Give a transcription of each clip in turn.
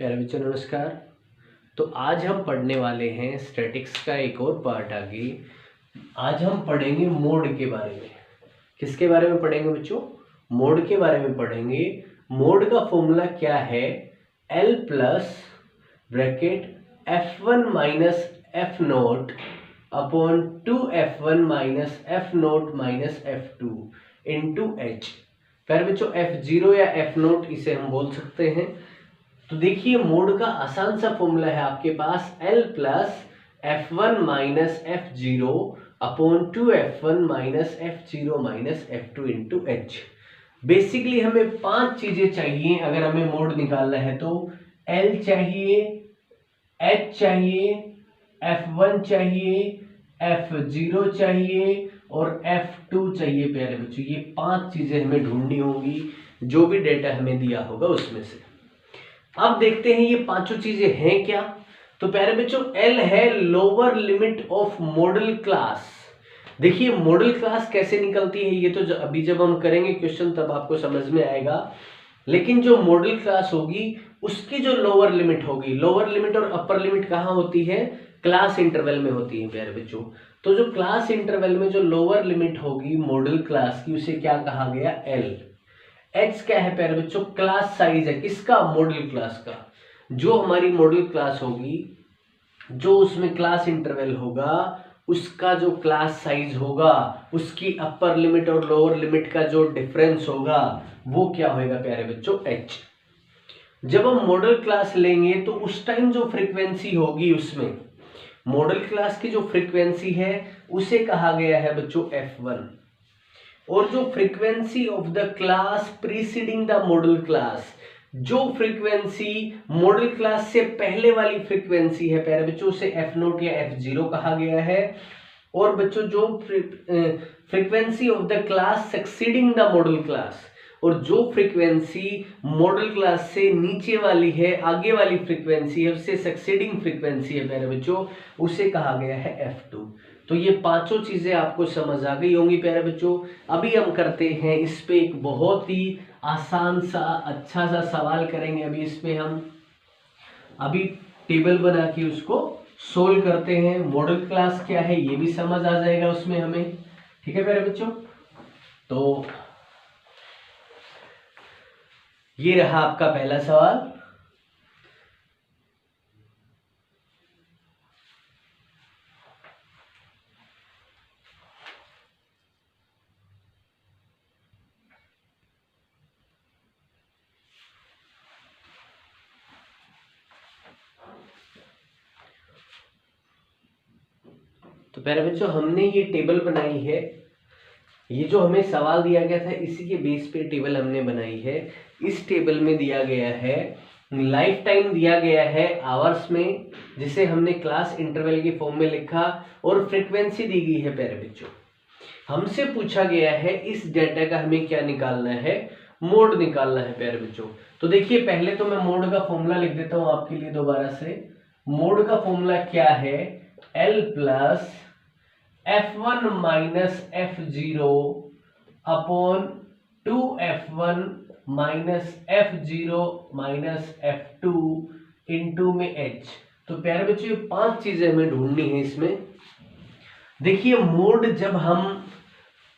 प्यारे बच्चों नमस्कार। तो आज हम पढ़ने वाले हैं स्टैटिक्स का एक और पार्ट आगे। आज हम पढ़ेंगे मोड के बारे में। किसके बारे में पढ़ेंगे बच्चों? मोड के बारे में पढ़ेंगे। मोड का फॉर्मूला क्या है? L plus bracket F1 minus F naught upon 2F1 minus F note minus F2 into H। प्यारे बच्चों F0 या एफ नोट इसे हम बोल सकते हैं। तो देखिए मोड का आसान सा फॉर्मूला है आपके पास L plus F1 minus F0 upon 2F1 minus F0 minus F2 into H। Basically हमें 5 चीजें चाहिए अगर हमें मोड निकालना है। तो L चाहिए, H चाहिए, F1 चाहिए, F0 चाहिए और F2 चाहिए। प्यारे बच्चों ये 5 चीजें हमें ढूंढनी होंगी जो भी डेटा हमें दिया होगा उसमें से। अब देखते हैं ये पांचों चीजें हैं क्या। तो प्यारे बच्चों L है lower limit of model class. देखिए मॉडल क्लास कैसे निकलती है ये तो अभी जब हम करेंगे क्वेश्चन तब आपको समझ में आएगा। लेकिन जो मॉडल क्लास होगी उसकी जो लोअर लिमिट होगी, लोअर लिमिट और अपर लिमिट कहाँ होती है? क्लास इंटरवल में होती है प्यारे बच्चों। तो जो क्लास इंटरवल में जो लोअर लिमिट होगी मॉडल क्लास की उसे क्या कहा गया? L। H क्या है प्यारे बच्चों? क्लास साइज है। किसका? मॉडल क्लास का। जो हमारी मॉडल क्लास होगी, जो उसमें क्लास इंटरवल होगा, उसका जो क्लास साइज होगा, उसकी अपर लिमिट और लोअर लिमिट का जो डिफरेंस होगा वो क्या होगा प्यारे बच्चों? H। जब हम मॉडल क्लास लेंगे तो उस टाइम जो फ्रीक्वेंसी होगी उसमें मॉडल क्लास की जो फ्रीक्वेंसी है उसे कहा गया है बच्चों F1। और जो frequency of the class preceding the model class, जो फ्रीक्वेंसी मॉडल क्लास से पहले वाली फ्रीक्वेंसी है प्यारे बच्चों उसे F0 या F0 कहा गया है। और बच्चों जो frequency of the class succeeding the model class, और जो फ्रीक्वेंसी मॉडल क्लास से नीचे वाली है, आगे वाली फ्रीक्वेंसी है, उससे सक्सीडिंग फ्रीक्वेंसी है प्यारे बच्चों, उसे कहा गया है F2। तो ये पांचों चीजें आपको समझ आ गई होंगी प्यारे बच्चों। अभी हम करते हैं इस पे एक बहुत ही आसान सा अच्छा सा सवाल करेंगे। अभी इस पे हम अभी टेबल बना के उसको सोल्व करते हैं। मॉडल क्लास क्या है ये भी समझ आ जाएगा उसमें हमें। ठीक है प्यारे बच्चों, तो ये रहा आपका पहला सवाल। तो प्यारे बच्चों हमने ये टेबल बनाई है। ये जो हमें सवाल दिया गया था इसी के बेस पे टेबल हमने बनाई है। इस टेबल में दिया गया है लाइफ टाइम, दिया गया है आवर्स में, जिसे हमने क्लास इंटरवल के फॉर्म में लिखा, और फ्रीक्वेंसी दी गई है प्यारे बच्चों। हमसे पूछा गया है इस डेटा का हमें क्या निकालना है? मोड निकालना है प्यारे बच्चों। तो देखिए पहले तो मैं मोड का फॉर्मूला लिख देता हूं आपके लिए दोबारा से। मोड का फॉर्मूला क्या है? L plus F1 minus F0 upon 2F1 minus F0 minus F2 into में H। तो प्यारे बच्चों ये 5 चीजें हमें ढूंढनी है इसमें। देखिए मोड, जब हम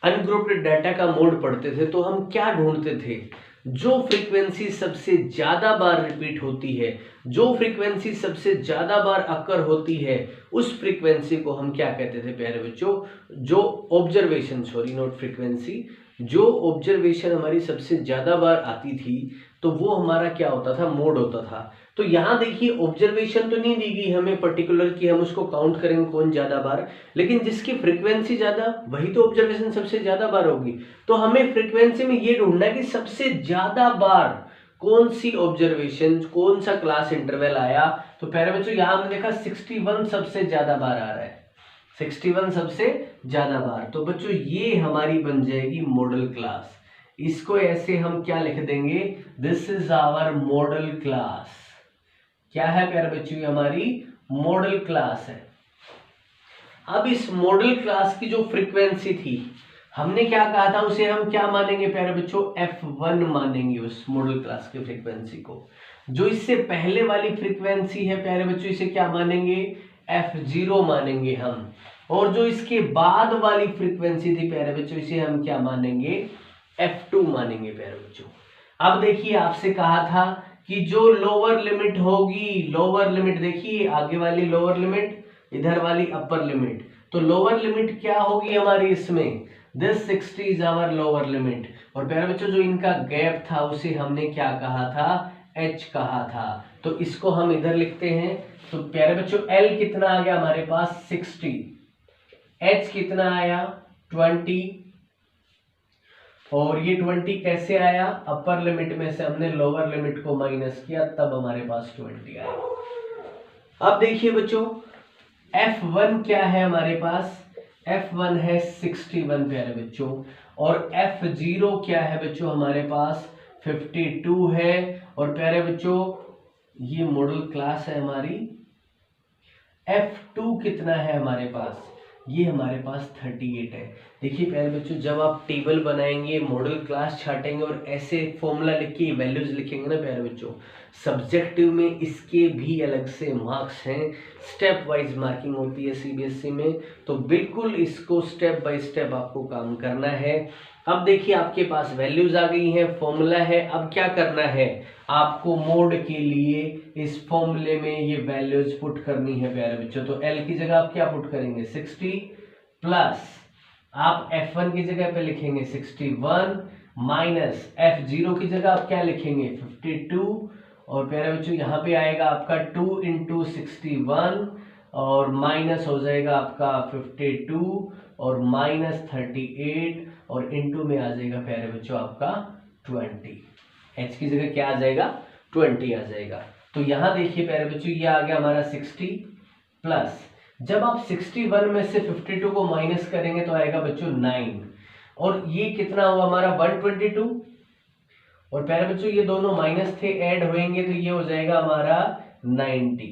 अनग्रुप्ड डाटा का मोड पढ़ते थे तो हम क्या ढूंढते थे? जो फ्रीक्वेंसी सबसे ज्यादा बार रिपीट होती है, जो फ्रीक्वेंसी सबसे ज्यादा बार अकर होती है, उस फ्रीक्वेंसी को हम क्या कहते थे प्यारे बच्चों? जो ऑब्जर्वेशन, सॉरी नॉट फ्रीक्वेंसी, जो ऑब्जर्वेशन हमारी सबसे ज्यादा बार आती थी तो वो हमारा क्या होता था? मोड होता था। तो यहां देखिए ऑब्जर्वेशन तो नहीं दी गई हमें पर्टिकुलर कि हम उसको काउंट करेंगे कौन ज्यादा बार, लेकिन जिसकी फ्रीक्वेंसी ज्यादा वही तो ऑब्जर्वेशन सबसे ज्यादा बार होगी। तो हमें फ्रीक्वेंसी में ये ढूंढना है कि सबसे ज्यादा बार कौन सी ऑब्जर्वेशन, कौन सा क्लास इंटरवल आया। तो प्यारे बच्चों यहां हमने देखा 61 सबसे ज्यादा बार आ रहा है, 61 सबसे ज्यादा बार। तो बच्चों ये हमारी बन जाएगी मॉडल क्लास। इसको ऐसे हम क्या लिख देंगे? This is our modal class. क्या है प्यारे बच्चों? ये हमारी मॉडल क्लास है। अब इस मॉडल क्लास की जो फ्रीक्वेंसी थी हमने क्या कहा था? उसे हम क्या मानेंगे प्यारे बच्चों? F1 मानेंगे उस मॉडल क्लास की फ्रीक्वेंसी को। जो इससे पहले वाली फ्रीक्वेंसी है प्यारे बच्चों, इसे क्या मानेंगे, f0 मानेंगे हम। और जो इसके बाद वाली फ्रीक्वेंसी थी प्यारे बच्चों, इसे हम क्या मानेंगे, f2 मानेंगे प्यारे बच्चों। अब देखिए आपसे कहा था कि जो लोअर लिमिट होगी, लोअर लिमिट देखिए, आगे वाली लोअर लिमिट, इधर वाली अपर लिमिट, तो लोअर लिमिट क्या होगी हमारी इसमें, this 60 is our lower limit. और प्यारे बच्चों जो इनका गैप था उसे हमने क्या कहा था, h कहा था। तो इसको हम इधर लिखते हैं। तो प्यारे बच्चों L कितना आ गया हमारे पास 60, h कितना आया 20, और ये 20 कैसे आया, अपर लिमिट में से हमने लोअर लिमिट को माइनस किया, तब हमारे पास 20 आया। अब देखिए बच्चों F1 क्या है हमारे पास, F1 है 61 प्यारे बच्चों, और F0 क्या है बच्चों हमारे पास 52 है। और प्यारे बच्चों ये मॉडल क्लास है हमारी, F2 कितना है हमारे पास, ये हमारे पास 38 है। देखिए प्यारे बच्चों जब आप टेबल बनाएंगे, मॉडल क्लास छाटेंगे और ऐसे फॉर्मूला लिख के वैल्यूज लिखेंगे ना प्यारे बच्चों, सब्जेक्टिव में इसके भी अलग से मार्क्स हैं, स्टेप वाइज मार्किंग होती है सीबीएसई में, तो बिल्कुल इसको स्टेप बाय स्टेप आपको काम करना है। अब देखिए आपके पास वैल्यूज आ गई हैं, फॉर्मूला है, अब क्या करना है आपको, मोड के लिए इस फॉर्मूले में ये वैल्यूज पुट करनी है प्यारे बच्चों। तो L की जगह आप क्या पुट करेंगे 60 प्लस आप F1 की जगह पे लिखेंगे 61 माइनस F0 की जगह आप क्या लिखेंगे 52, और प्यारे बच्चों यहाँ पे आएगा आपका 2 इंटू 61 और माइनस हो जाएगा आपका 52 और माइनस 38 और इंटू में आ जाएगा प्यारे बच्चों आपका 20, h की जगह क्या आ जाएगा 20 आ जाएगा। तो यहाँ देखिए प्यारे बच्चों ये आ गया हमारा 60 प्लस, जब आप 61 में से 52 को माइनस करेंगे तो आएगा बच्चों 9, और ये कितना हुआ हमारा 122, और प्यारे बच्चों ये दोनों माइनस थे ऐड होएंगे तो ये हो जाएगा हमारा 90,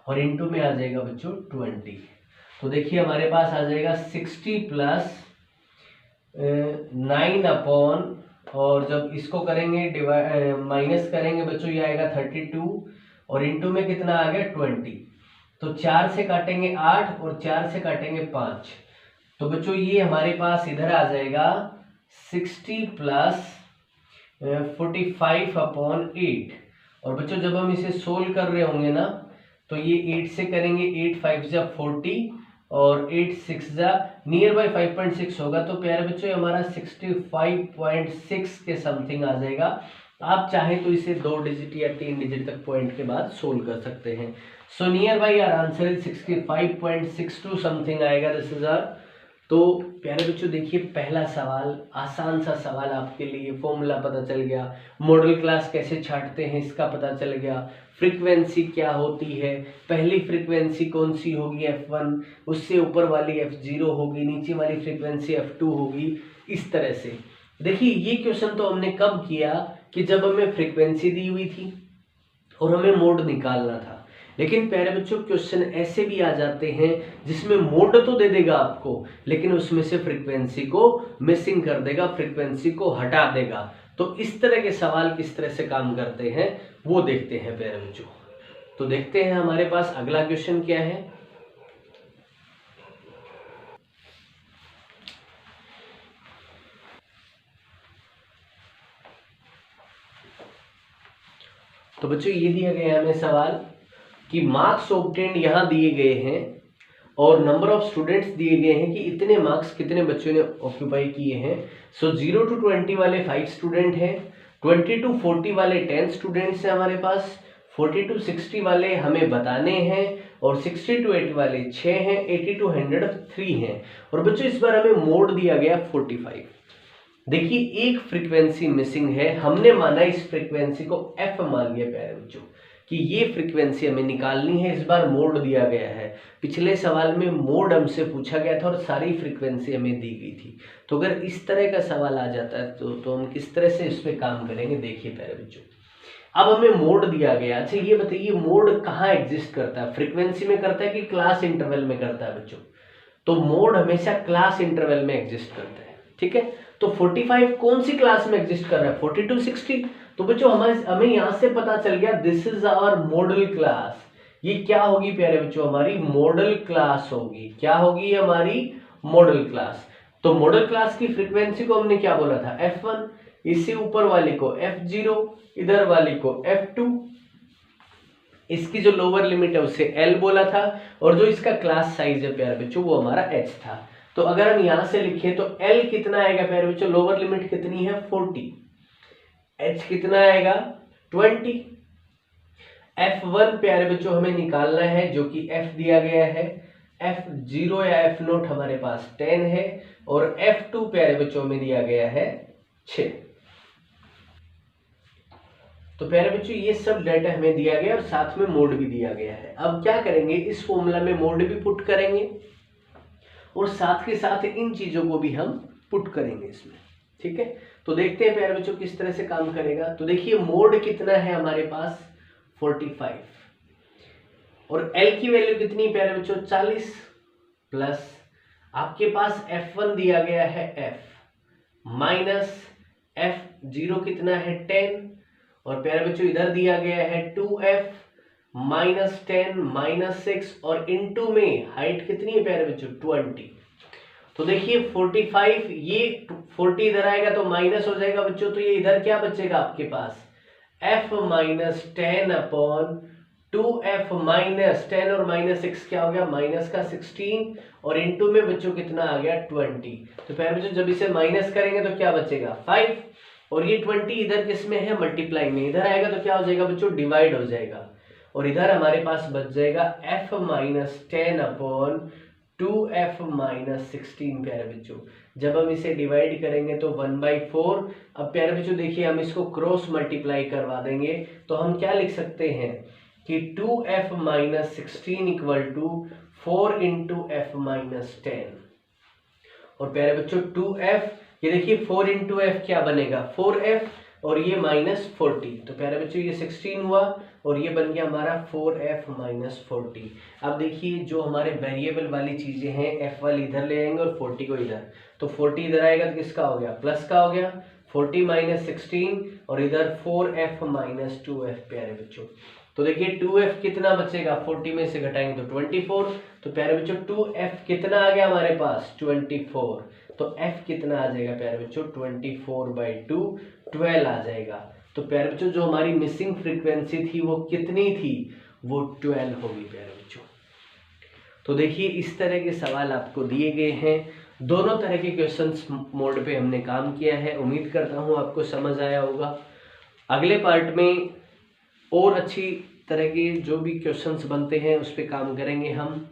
और इनटू में आ जाएगा बच्चों 20। तो देखिए हमारे पास आ जाएगा 60 प्लस 9 अपॉन, और जब इसको करेंगे माइनस करेंगे बच्चों ये आएगा 32, और इनटू में कितना आ गया 20। तो 4 से काटेंगे 8 और 4 से काटेंगे 5, तो बच्चों ये हमारे पास इधर आ जाएगा 60 प्लस 45 अपॉन 8। और बच्चों जब हम इसे सोल्व कर रहे होंगे ना तो ये 8 से करेंगे, 8 5 जा 40 और 8 6 जा नियर बाई 5.6 होगा, तो प्यारे बच्चों हमारा 65.6 के समथिंग आ जाएगा। आप चाहें तो इसे 2 डिजिट या 3 डिजिट तक पॉइंट के बाद सोल्व कर सकते हैं। So near by our answer is 65.62 something आएगा, दिस इज आर। तो प्यारे बच्चों देखिए पहला सवाल, आसान सा सवाल आपके लिए, फॉर्मूला पता चल गया, मॉडल क्लास कैसे छांटते हैं इसका पता चल गया, फ्रीक्वेंसी क्या होती है, पहली फ्रीक्वेंसी कौन सी होगी F1, उससे ऊपर वाली F0 होगी, नीचे वाली फ्रीक्वेंसी F2 होगी, इस तरह से। देखिए ये क्वेश्चन तो हमने कब किया कि जब हमें फ्रीक्वेंसी दी हुई थी और हमें मोड निकालना था। लेकिन प्यारे बच्चों क्वेश्चन ऐसे भी आ जाते हैं जिसमें मोड तो दे देगा आपको लेकिन उसमें से फ्रीक्वेंसी को मिसिंग कर देगा, फ्रीक्वेंसी को हटा देगा। तो इस तरह के सवाल किस तरह से काम करते हैं वो देखते हैं प्यारे बच्चों। तो देखते हैं हमारे पास अगला क्वेश्चन क्या है। तो बच्चों ये दिया गया हमें सवाल कि मार्क्स ऑब्टेन्ड यहाँ दिए गए हैं और नंबर ऑफ स्टूडेंट्स दिए गए हैं कि इतने मार्क्स कितने बच्चों ने ऑक्यूपाई किए हैं। सो 0 to 20 वाले 5 स्टूडेंट हैं, 20 to 40 वाले 10 स्टूडेंट्स हैं हमारे पास, 40 to 60 वाले हमें बताने हैं और 60 to 80 वाले 6 हैं, 80 to 100 3 हैं। और बच्चों इस बार हमें मोड दिया गया 45। देखिए एक फ्रीक्वेंसी मिसिंग है, हमने माना इस फ्रीक्वेंसी को F मान लिया प्यारे बच्चों कि ये फ्रीक्वेंसी हमें निकालनी है। इस बार मोड दिया गया है, पिछले सवाल में मोड हमसे पूछा गया था और सारी फ्रीक्वेंसी हमें दी गई थी। तो अगर इस तरह का सवाल आ जाता है तो हम किस तरह से इस पे काम करेंगे, देखिए प्यारे बच्चों। अब हमें मोड दिया गया, अच्छा ये बताइए मोड कहाँ एग्जिस्ट करता है, फ्रीक्वेंसी में करता है कि क्लास इंटरवल में करता है बच्चों। तो मोड हमेशा क्लास इंटरवल में एग्जिस्ट करता है, ठीक है। तो 45 कौन सी क्लास में एग्जिस्ट कर रहा है? 42 60। तो बच्चों हमें यहां से पता चल गया this is our modal class. ये क्या होगी प्यारे बच्चों? हमारी मॉडल क्लास होगी। क्या होगी? हमारी मॉडल क्लास। तो मॉडल क्लास की फ्रीक्वेंसी को हमने क्या बोला था? f1। इससे ऊपर वाली को f0, इधर वाली को f2, इसकी जो लोअर लिमिट है उसे L बोला था, और जो इसका क्लास साइज है प्यारे बच्चों वो हमारा H था। तो अगर हम यहां से लिखें तो L कितना आएगा प्यारे बच्चों? लोअर लिमिट कितनी है? 40। H कितना आएगा? 20। F1 प्यारे बच्चों हमें निकालना है, जो कि F दिया गया है। F0 या F0 हमारे पास 10 है, और F2 प्यारे बच्चों में दिया गया है 6। तो प्यारे बच्चों ये सब डाटा हमें दिया गया और साथ में मोड भी दिया गया है। अब क्या करेंगे, इस फॉर्मूला में मोड भी पुट करेंगे और साथ के साथ इन चीजों को भी हम पुट करेंगे इसमें। ठीक है, तो देखते हैं प्यारे बच्चों किस तरह से काम करेगा। तो देखिए मोड कितना है हमारे पास? 45, और L की वैल्यू कितनी प्यारे बच्चों? 40, प्लस आपके पास F1 दिया गया है F, माइनस F0 कितना है? 10, और प्यारे बच्चों इधर दिया गया है 2F माइनस 10 माइनस 6, और इनटू में हाइट कितनी है प्यारे बच्चों? 20। तो देखिए 45, ये 40 इधर आएगा तो माइनस हो जाएगा बच्चों, तो ये इधर क्या बचेगा आपके पास? F minus 10 upon 2F minus 10, और माइनस 6 क्या हो गया? माइनस का 16, और इनटू में बच्चों कितना आ गया? 20। तो प्यारे बच्चों जब इसे माइनस करेंगे तो क्या बचेगा? 5, और ये 20 इधर किस में है? मल्टीप्लाई में। इधर आएगा तो क्या हो जाएगा बच्चों? डिवाइड हो जाएगा, और इधर हमारे पास बच जाएगा F minus 10 upon 2F minus 16 प्यारे बच्चों। जब हम इसे डिवाइड करेंगे तो 1/4। अब प्यारे बच्चों देखिए हम इसको क्रॉस मल्टीप्लाई करवा देंगे, तो हम क्या लिख सकते हैं कि 2F minus 16 equal to 4 into F minus 10। और प्यारे बच्चों 2F, ये देखिए 4 इंटू एफ क्या बनेगा? 4F, और ये माइनस 40। तो प्यारे बच्चों ये 16 हुआ, और ये बन गया हमारा 4F माइनस 40। अब देखिए जो हमारे वेरिएबल वाली चीजें हैं, F वाली इधर ले आएंगे और 40 को इधर, तो 40 इधर आएगा तो किसका हो गया? प्लस का हो गया। 40 माइनस 16, और इधर 4F माइनस 2F प्यारे बच्चों। तो देखिए 2F कितना बचेगा? 40 में से घटाएंगे तो 24। तो प्यारे बच्चों 2F कितना आ गया हमारे पास? 24। तो F कितना आ जाएगा प्यारे बच्चों? 24/2, 12 आ जाएगा। तो प्यारे बच्चों जो हमारी मिसिंग फ्रीक्वेंसी थी वो कितनी थी? वो 12 होगी प्यारे बच्चों। तो देखिए इस तरह के सवाल आपको दिए गए हैं। दोनों तरह के क्वेश्चंस मोड पे हमने काम किया है। उम्मीद करता हूँ आपको समझ आया होगा। अगले पार्ट में और अच्छी तरह के जो भी क्वेश्चंस बनते हैं उस पर काम करेंगे हम।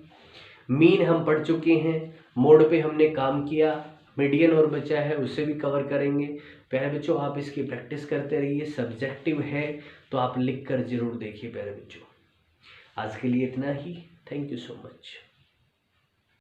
मीन हम पढ़ चुके हैं, मोड पे हमने काम किया, मीडियन और बचा है उसे भी कवर करेंगे। प्यारे बच्चों आप इसकी प्रैक्टिस करते रहिए। सब्जेक्टिव है तो आप लिख कर जरूर देखिए प्यारे बच्चों। आज के लिए इतना ही। Thank you so much.